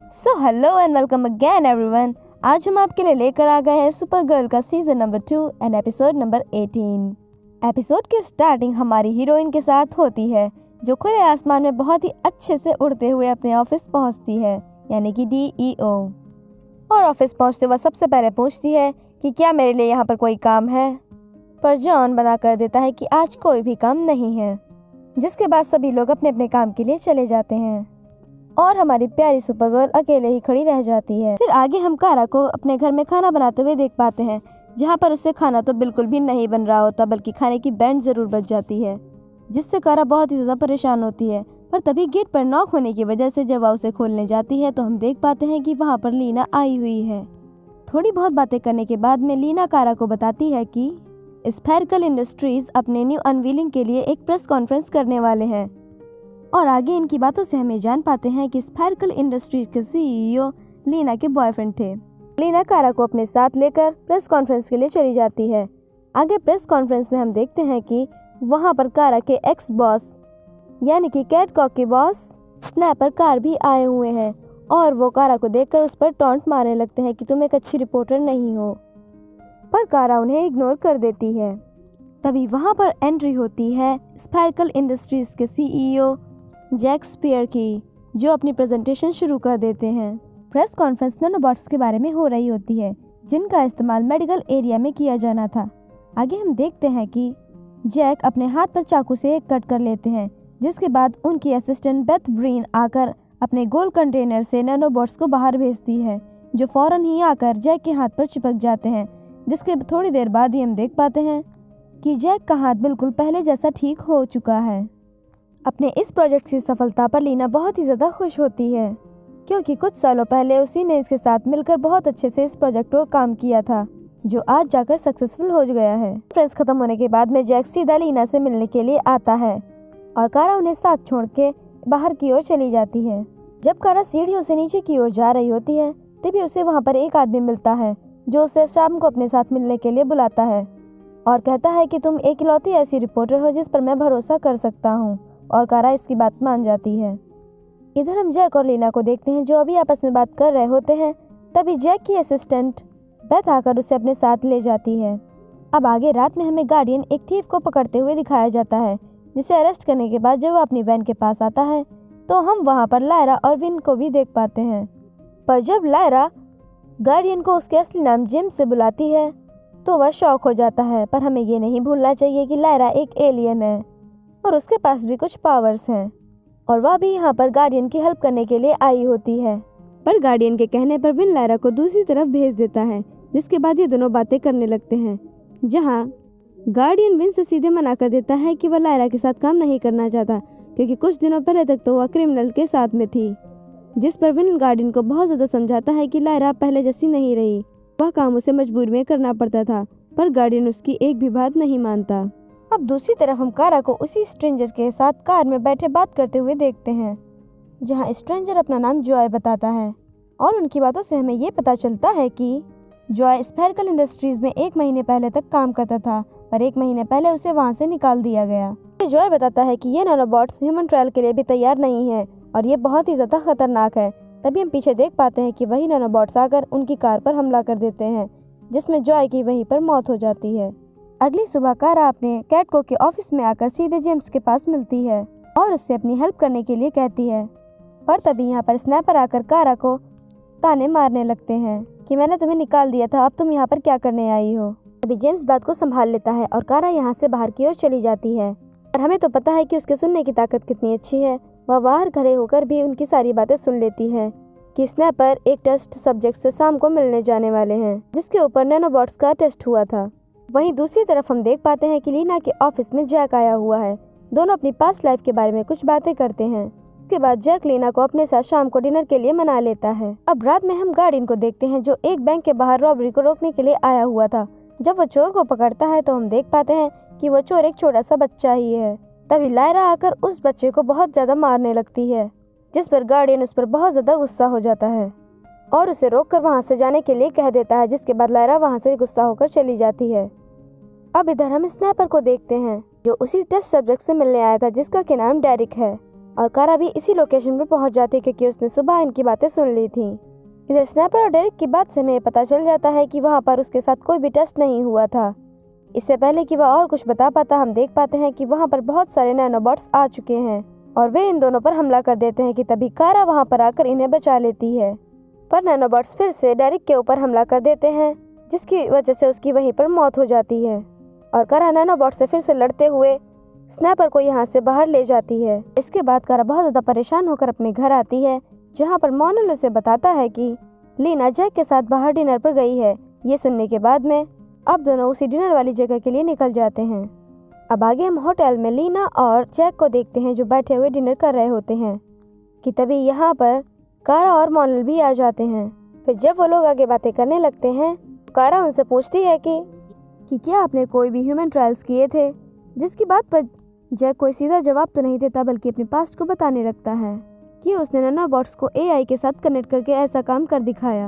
So hello and welcome again everyone. आज हम आपके लिए लेकर आ गए हैं सुपर गर्ल का season number 2 and episode number 18। Episode की स्टार्टिंग हमारी हीरोइन के साथ होती है, जो खुले आसमान में बहुत ही अच्छे से उड़ते हुए अपने ऑफिस पहुंचती है, यानी कि DEO। और ऑफिस पहुंचते वह सबसे पहले पूछती है कि क्या मेरे लिए यहाँ पर कोई काम है, पर जॉन बना कर देता है कि आज कोई भी काम नहीं है। जिसके बाद सभी लोग अपने अपने काम के लिए चले जाते हैं और हमारी प्यारी सुपर गर्ल अकेले ही खड़ी रह जाती है। फिर आगे हम कारा को अपने घर में खाना बनाते हुए देख पाते हैं, जहाँ पर उससे खाना तो बिल्कुल भी नहीं बन रहा होता, बल्कि खाने की बैंड जरूर बच जाती है, जिससे कारा बहुत ही ज्यादा परेशान होती है। पर तभी गेट पर नॉक होने की वजह से जब वह उसे खोलने जाती है तो हम देख पाते हैं कि वहाँ पर लीना आई हुई है। थोड़ी बहुत बातें करने के बाद में लीना कारा को बताती है कि स्फेरिकल इंडस्ट्रीज अपने न्यू अनवीलिंग के लिए एक प्रेस कॉन्फ्रेंस करने वाले हैं। और आगे इनकी बातों से हमें जान पाते हैं कि स्फेरिकल इंडस्ट्रीज के CEO लीना के बॉयफ्रेंड थे। लीना कारा को अपने साथ लेकर प्रेस कॉन्फ्रेंस के लिए चली जाती है। आगे प्रेस कॉन्फ्रेंस में हम देखते हैं कि वहां पर कारा के एक्स बॉस यानी कि कैटकॉक के बॉस स्नैपर कार भी आए हुए हैं और वो कारा को देखकर उस पर टॉन्ट मारने लगते हैं कि तुम एक अच्छी रिपोर्टर नहीं हो, पर कारा उन्हें इग्नोर कर देती है। तभी वहां पर एंट्री होती है स्फेरिकल इंडस्ट्रीज के CEO जैक स्पियर की, जो अपनी प्रेजेंटेशन शुरू कर देते हैं। प्रेस कॉन्फ्रेंस नैनोबॉट्स के बारे में हो रही होती है, जिनका इस्तेमाल मेडिकल एरिया में किया जाना था। आगे हम देखते हैं कि जैक अपने हाथ पर चाकू से एक कट कर लेते हैं, जिसके बाद उनकी असिस्टेंट बेथ ब्रीन आकर अपने गोल कंटेनर से नैनोबॉट्स को बाहर भेजती है, जो फौरन ही आकर जैक के हाथ पर चिपक जाते हैं। जिसके थोड़ी देर बाद ही हम देख पाते हैं कि जैक का हाथ बिल्कुल पहले जैसा ठीक हो चुका है। अपने इस प्रोजेक्ट की सफलता पर लीना बहुत ही ज़्यादा खुश होती है, क्योंकि कुछ सालों पहले उसी ने इसके साथ मिलकर बहुत अच्छे से इस प्रोजेक्ट पर काम किया था, जो आज जाकर सक्सेसफुल हो गया है। फ्रेंड्स खत्म होने के बाद में जैक सीधा लीना से मिलने के लिए आता है और कारा उन्हें साथ छोड़ के बाहर की ओर चली जाती है। जब कारा सीढ़ियों से नीचे की ओर जा रही होती है, तभी उसे वहाँ पर एक आदमी मिलता है, जो उसे शाम को अपने साथ मिलने के लिए बुलाता है और कहता है कि तुम एक इकलौती ऐसी रिपोर्टर हो जिस पर मैं भरोसा कर सकता हूँ। और कारा इसकी बात मान जाती है। इधर हम जैक और लीना को देखते हैं, जो अभी आपस में बात कर रहे होते हैं। तभी जैक की असिस्टेंट बेथ आकर उसे अपने साथ ले जाती है। अब आगे रात में हमें गार्डियन एक थीफ को पकड़ते हुए दिखाया जाता है, जिसे अरेस्ट करने के बाद जब वह अपनी वैन के पास आता है तो हम वहाँ पर लायरा और विन को भी देख पाते हैं। पर जब लायरा गार्डियन को उसके असली नाम जिम से बुलाती है तो वह शॉक हो जाता है। पर हमें ये नहीं भूलना चाहिए कि लायरा एक एलियन है और उसके पास भी कुछ पावर्स हैं, और वह भी यहाँ पर गार्डियन की हेल्प करने के लिए आई होती है। पर गार्डियन के कहने पर विन लायरा को दूसरी तरफ भेज देता है, जिसके बाद ये दोनों बातें करने लगते हैं, जहाँ गार्डियन विन से सीधे मना कर देता है कि वह लायरा के साथ काम नहीं करना चाहता, क्योंकि कुछ दिनों पहले तक तो वह क्रिमिनल के साथ में थी। जिस पर विन गार्डियन को बहुत ज़्यादा समझाता है कि लायरा पहले जैसी नहीं रही, वह काम उसे मजबूरी में करना पड़ता था, पर गार्डियन उसकी एक भी बात नहीं मानता। अब दूसरी तरफ हम कारा को उसी स्ट्रेंजर के साथ कार में बैठे बात करते हुए देखते हैं, जहां स्ट्रेंजर अपना नाम जॉय बताता है और उनकी बातों से हमें ये पता चलता है कि जॉय स्फेरिकल इंडस्ट्रीज में 1 महीने पहले तक काम करता था, पर 1 महीने पहले उसे वहां से निकाल दिया गया। जॉय बताता है कि ये नैनोबॉट्स ह्यूमन ट्रायल के लिए भी तैयार नहीं है और ये बहुत ही ज़्यादा खतरनाक है। तभी हम पीछे देख पाते हैं कि वही नैनोबॉट्स आकर उनकी कार पर हमला कर देते हैं, जिसमें जॉय की वहीं पर मौत हो जाती है। अगली सुबह कारा अपने कैटको के ऑफिस में आकर सीधे जेम्स के पास मिलती है और उससे अपनी हेल्प करने के लिए कहती है। पर तभी यहाँ पर स्नैपर आकर कारा को ताने मारने लगते हैं कि मैंने तुम्हें निकाल दिया था, अब तुम यहाँ पर क्या करने आई हो। तभी जेम्स बात को संभाल लेता है और कारा यहाँ से बाहर की ओर चली जाती है। और हमें तो पता है कि उसके सुनने की ताकत कितनी अच्छी है। वह बाहर खड़े होकर भी उनकी सारी बातें सुन लेती है कि स्नैपर एक टेस्ट सब्जेक्ट से शाम को मिलने जाने वाले हैं, जिसके ऊपर नैनोबॉट्स का टेस्ट हुआ था। वहीं दूसरी तरफ हम देख पाते हैं कि लीना के ऑफिस में जैक आया हुआ है। दोनों अपनी पास्ट लाइफ के बारे में कुछ बातें करते हैं। उसके बाद जैक लीना को अपने साथ शाम को डिनर के लिए मना लेता है। अब रात में हम गार्डियन को देखते हैं, जो एक बैंक के बाहर रॉबरी को रोकने के लिए आया हुआ था। जब वो चोर को पकड़ता है तो हम देख पाते हैं कि वो चोर एक छोटा सा बच्चा ही है। तभी लायरा आकर उस बच्चे को बहुत ज्यादा मारने लगती है, जिस पर गार्डियन उस पर बहुत ज्यादा गुस्सा हो जाता है और उसे रोककर वहां से जाने के लिए कह देता है, जिसके बाद लायरा वहां से गुस्सा होकर चली जाती है। अब इधर हम स्नैपर को देखते हैं, जो उसी टेस्ट सब्जेक्ट से मिलने आया था, जिसका कि नाम डेरिक है। और कारा भी इसी लोकेशन पर पहुंच जाती है क्योंकि उसने सुबह इनकी बातें सुन ली थी। इधर स्नैपर और डेरिक की बात से हमें पता चल जाता है कि वहाँ पर उसके साथ कोई भी टेस्ट नहीं हुआ था। इससे पहले कि वह और कुछ बता पाता, हम देख पाते हैं कि वहाँ पर बहुत सारे नैनोबॉट्स आ चुके हैं और वे इन दोनों पर हमला कर देते हैं कि तभी कारा वहाँ पर आकर इन्हें बचा लेती है। पर नैनोबॉट्स फिर से डेरिक के ऊपर हमला कर देते हैं, जिसकी वजह से उसकी वहीं पर मौत हो जाती है और कारा नैनोबॉट से फिर से लड़ते हुए स्नैपर को यहाँ से बाहर ले जाती है। इसके बाद कारा बहुत ज़्यादा परेशान होकर अपने घर आती है, जहाँ पर मोनल उसे बताता है कि लीना जैक के साथ बाहर डिनर पर गई है। ये सुनने के बाद में अब दोनों उसी डिनर वाली जगह के लिए निकल जाते हैं। अब आगे हम होटल में लीना और जैक को देखते हैं जो बैठे हुए डिनर कर रहे होते हैं कि तभी यहाँ पर कारा और मोनल भी आ जाते हैं। फिर जब वो लोग आगे बातें करने लगते हैं, कारा उनसे पूछती है कि क्या आपने कोई भी ह्यूमन ट्रायल्स किए थे, जिसकी बात पर जैक कोई सीधा जवाब तो नहीं देता बल्कि अपने पास्ट को बताने लगता है कि उसने नैनोबॉट्स को एआई के साथ कनेक्ट करके ऐसा काम कर दिखाया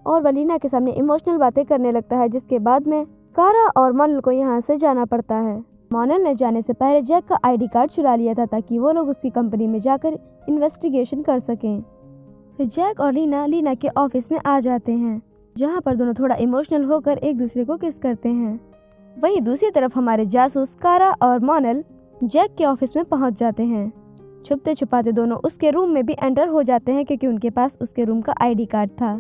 और वह लीना के सामने इमोशनल बातें करने लगता है, जिसके बाद में कारा और मोनल को यहाँ से जाना पड़ता है। मोनल ने जाने से पहले जैक का आईडी कार्ड चुरा लिया था ताकि वो लोग उसकी कंपनी में जाकर इन्वेस्टिगेशन कर सकें। फिर जैक और लीना के ऑफिस में आ जाते हैं, जहाँ पर दोनों थोड़ा इमोशनल होकर एक दूसरे को किस करते हैं। वहीं दूसरी तरफ हमारे जासूस कारा और मोनल जैक के ऑफिस में पहुंच जाते हैं। छुपते छुपाते दोनों उसके रूम में भी एंटर हो जाते हैं क्योंकि उनके पास उसके रूम का आईडी कार्ड था।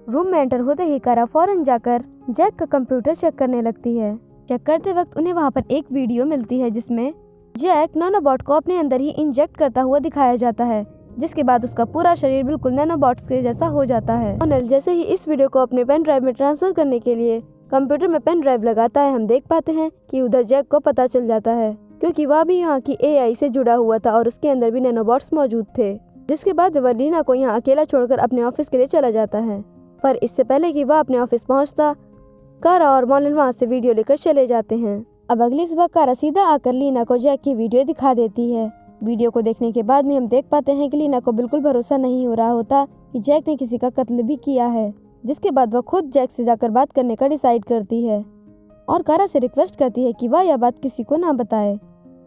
रूम में एंटर होते ही कारा फौरन जाकर जैक का कंप्यूटर चेक करने लगती है। चेक करते वक्त उन्हें वहां पर एक वीडियो मिलती है जिसमें जैक नैनोबॉट को अपने अंदर ही इंजेक्ट करता हुआ दिखाया जाता है, जिसके बाद उसका पूरा शरीर बिल्कुल नैनोबॉट्स के जैसा हो जाता है। मोनल जैसे ही इस वीडियो को अपने पेन ड्राइव में ट्रांसफर करने के लिए कंप्यूटर में पेन ड्राइव लगाता है, हम देख पाते हैं कि उधर जैक को पता चल जाता है क्योंकि वह भी यहाँ की एआई से जुड़ा हुआ था और उसके अंदर भी नैनोबॉट्स मौजूद थे। जिसके बाद वह लीना को यहाँ अकेला छोड़कर अपने ऑफिस के लिए चला जाता है, पर इससे पहले कि वह अपने ऑफिस पहुँचता, कारा और मोनल वहाँ से वीडियो लेकर चले जाते हैं। अब अगली सुबह कारा सीधा आकर लीना को जैक की वीडियो दिखा देती है। वीडियो को देखने के बाद में हम देख पाते हैं कि लीना को बिल्कुल भरोसा नहीं हो रहा होता कि जैक ने किसी का कत्ल भी किया है। जिसके बाद वह खुद जैक से जाकर बात करने का डिसाइड करती है और कारा से रिक्वेस्ट करती है कि वह यह बात किसी को ना बताए।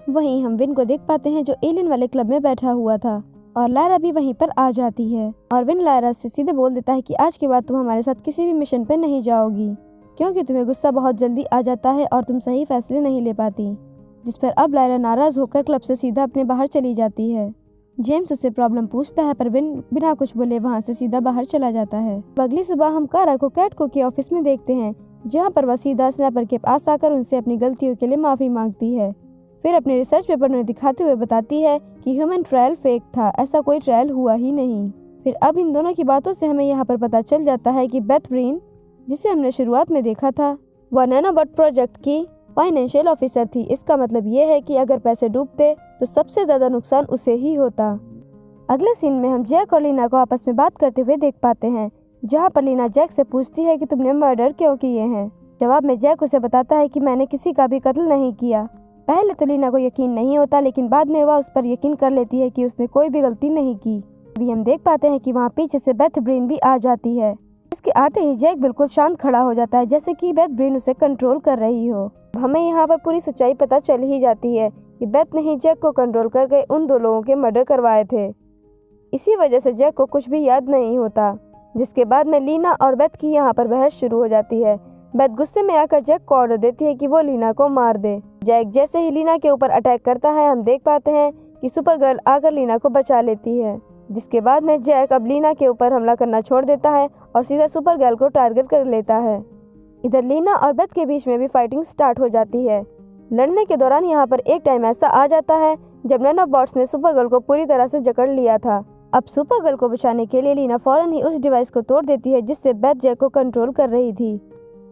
वहीं हम विन को देख पाते हैं जो एलियन वाले क्लब में बैठा हुआ था और लारा भी वहीं पर आ जाती है और विन लारा से सीधे बोल देता है कि आज के बाद तुम हमारे साथ किसी भी मिशन पे नहीं जाओगी क्योंकि तुम्हें गुस्सा बहुत जल्दी आ जाता है और तुम सही फैसले नहीं ले पाती। जिस पर अब लारा नाराज होकर क्लब से सीधा अपने बाहर चली जाती है। जेम्स उससे प्रॉब्लम पूछता है पर विन बिना कुछ बोले वहाँ से सीधा बाहर चला जाता है। अगली सुबह हम कारा को कैटको के ऑफिस में देखते हैं, जहाँ पर वह सीधा स्नैपर के पास आकर उनसे अपनी गलतियों के लिए माफी मांगती है। फिर अपने रिसर्च पेपर में दिखाते हुए बताती है कि ह्यूमन ट्रायल फेक था, ऐसा कोई ट्रायल हुआ ही नहीं। फिर अब इन दोनों की बातों से हमें यहाँ पर पता चल जाता है कि बेथ ब्रेन, जिसे हमने शुरुआत में देखा था, वह नैनोबॉट प्रोजेक्ट की फाइनेंशियल ऑफिसर थी। इसका मतलब ये है कि अगर पैसे डूबते तो सबसे ज्यादा नुकसान उसे ही होता। अगले सीन में हम जैक और लीना को आपस में बात करते हुए देख पाते हैं, जहाँ पर लीना जैक से पूछती है कि तुमने मर्डर क्यों किए हैं। जवाब में जैक उसे बताता है कि मैंने किसी का भी कत्ल नहीं किया। पहले तो लीना को यकीन नहीं होता, लेकिन बाद में वह उस पर यकीन कर लेती है कि उसने कोई भी गलती नहीं की। अभी हम देख पाते हैं कि वहाँ पीछे से बेथ ब्रेन भी आ जाती है। इसके आते ही जैक बिल्कुल शांत खड़ा हो जाता है, जैसे कि बेथ ब्रेन उसे कंट्रोल कर रही हो। हमें यहाँ पर पूरी सच्चाई पता चल ही जाती है कि बेथ ने ही जैक को कंट्रोल करके उन दो लोगों के मर्डर करवाए थे। इसी वजह से जैक को कुछ भी याद नहीं होता। जिसके बाद में लीना और बेथ की यहाँ पर बहस शुरू हो जाती है। बेथ गुस्से में आकर जैक को ऑर्डर देती है कि वो लीना को मार दे। जैक जैसे ही लीना के ऊपर अटैक करता है, हम देख पाते हैं कि सुपरगर्ल आकर लीना को बचा लेती है। जिसके बाद में जैक अब लीना के ऊपर हमला करना छोड़ देता है और सीधा सुपरगर्ल को टारगेट कर लेता है। इधर लीना और बेथ के बीच में भी फाइटिंग स्टार्ट हो जाती है। लड़ने के दौरान यहाँ पर एक टाइम ऐसा आ जाता है जब नैनोबॉट्स ने सुपरगर्ल को पूरी तरह से जकड़ लिया था। अब सुपरगर्ल को बचाने के लिए लीना फौरन ही उस डिवाइस को तोड़ देती है जिससे बेथ जैक को कंट्रोल कर रही थी।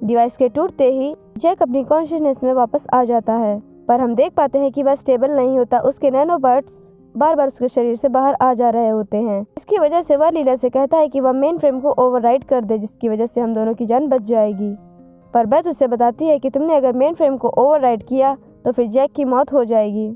डिवाइस के टूटते ही जैक अपनी कॉन्शियसनेस में वापस आ जाता है, पर हम देख पाते हैं कि वह स्टेबल नहीं होता। उसके नैनोबॉट्स बार बार उसके शरीर से बाहर आ जा रहे होते हैं। इसकी वजह से वह लीना से कहता है कि वह मेन फ्रेम को ओवरराइड कर दे, जिसकी वजह से हम दोनों की जान बच जाएगी। पर बेथ उसे बताती है कि तुमने अगर मेन फ्रेम को ओवरराइड किया तो फिर जैक की मौत हो जाएगी।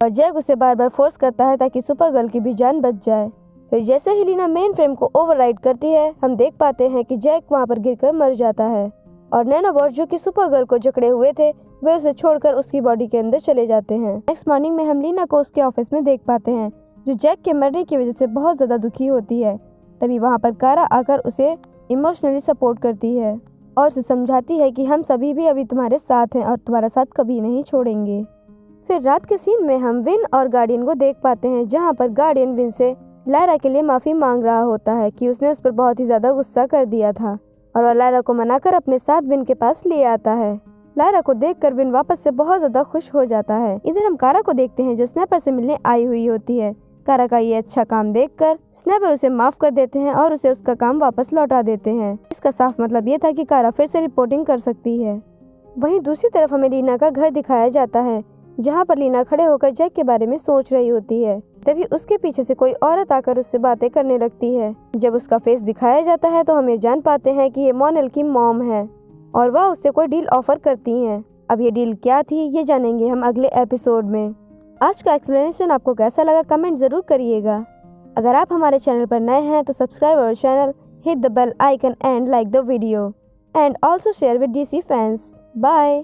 और जैक उसे बार बार फोर्स करता है ताकि सुपरगर्ल की भी जान बच जाए। फिर जैसे ही लीना मेन फ्रेम को ओवरराइड करती है, हम देख पाते हैं कि जैक वहाँ पर गिरकर मर जाता है और नैनोबॉट जो कि सुपरगर्ल को जकड़े हुए थे वे उसे छोड़कर उसकी बॉडी के अंदर चले जाते हैं। नेक्स्ट मॉर्निंग में हम लीना को उसके ऑफिस में देख पाते हैं, जो जैक के मरने की वजह से बहुत ज़्यादा दुखी होती है। तभी वहाँ पर कारा आकर उसे इमोशनली सपोर्ट करती है और उसे समझाती है कि हम सभी भी अभी तुम्हारे साथ हैं और तुम्हारा साथ कभी नहीं छोड़ेंगे। फिर रात के सीन में हम विन और गार्डियन को देख पाते हैं, जहाँ पर गार्डियन विन से लायरा के लिए माफ़ी मांग रहा होता है कि उसने उस पर बहुत ही ज़्यादा गुस्सा कर दिया था, और वह लायरा को मनाकर अपने साथ विन के पास ले आता है। लायरा को देखकर विन वापस से बहुत ज़्यादा खुश हो जाता है। इधर हम कारा को देखते हैं जो स्नैपर से मिलने आई हुई होती है। कारा का ये अच्छा काम देखकर स्नैपर उसे माफ कर देते हैं और उसे उसका काम वापस लौटा देते हैं। इसका साफ मतलब ये था कि कारा फिर से रिपोर्टिंग कर सकती है। वहीं दूसरी तरफ हमें लीना का घर दिखाया जाता है, जहाँ पर लीना खड़े होकर जैक के बारे में सोच रही होती है। तभी उसके पीछे से कोई औरत आकर उससे बातें करने लगती है। जब उसका फेस दिखाया जाता है तो हम ये जान पाते हैं कि ये मोनेल की मॉम है और वह उससे कोई डील ऑफर करती हैं। अब ये डील क्या थी ये जानेंगे हम अगले एपिसोड में। आज का एक्सप्लेनेशन आपको कैसा लगा कमेंट ज़रूर करिएगा। अगर आप हमारे चैनल पर नए हैं तो subscribe our channel, hit the bell icon and like the video and also share with DC fans. Bye.